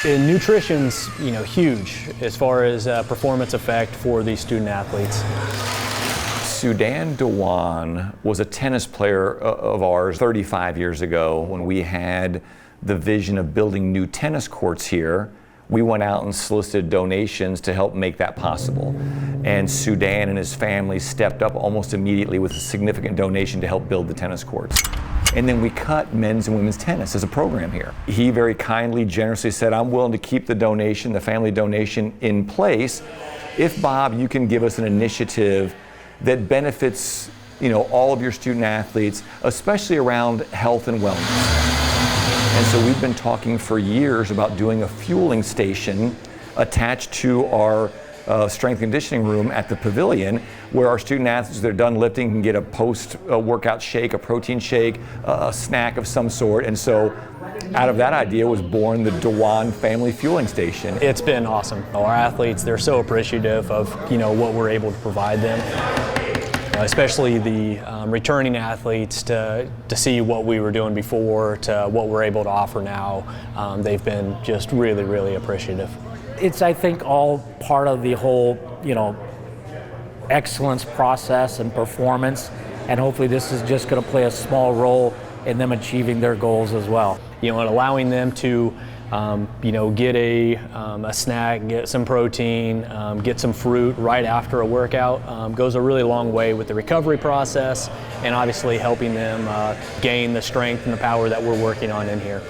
And nutrition's, huge as far as performance effect for these student athletes. Sudan Dewan was a tennis player of ours 35 years ago when we had the vision of building new tennis courts here. We went out and solicited donations to help make that possible. And Sudan and his family stepped up almost immediately with a significant donation to help build the tennis courts. And then we cut men's and women's tennis as a program here. He very kindly, generously said, I'm willing to keep the donation, the family donation in place, if, Bob, you can give us an initiative that benefits, all of your student athletes, especially around health and wellness. And so we've been talking for years about doing a fueling station attached to our strength conditioning room at the Pavilion, where our student athletes that are done lifting can get a post-workout shake, a protein shake, a snack of some sort. And so out of that idea was born the Dewan Family Fueling Station. It's been awesome. Our athletes, they're so appreciative of what we're able to provide them. Especially the returning athletes to see what we were doing before to what we're able to offer now. They've been just really, really appreciative. It's, I think, all part of the whole, excellence process and performance, and hopefully this is just going to play a small role in them achieving their goals as well. And allowing them to get a snack, get some protein, get some fruit right after a workout goes a really long way with the recovery process and obviously helping them gain the strength and the power that we're working on in here.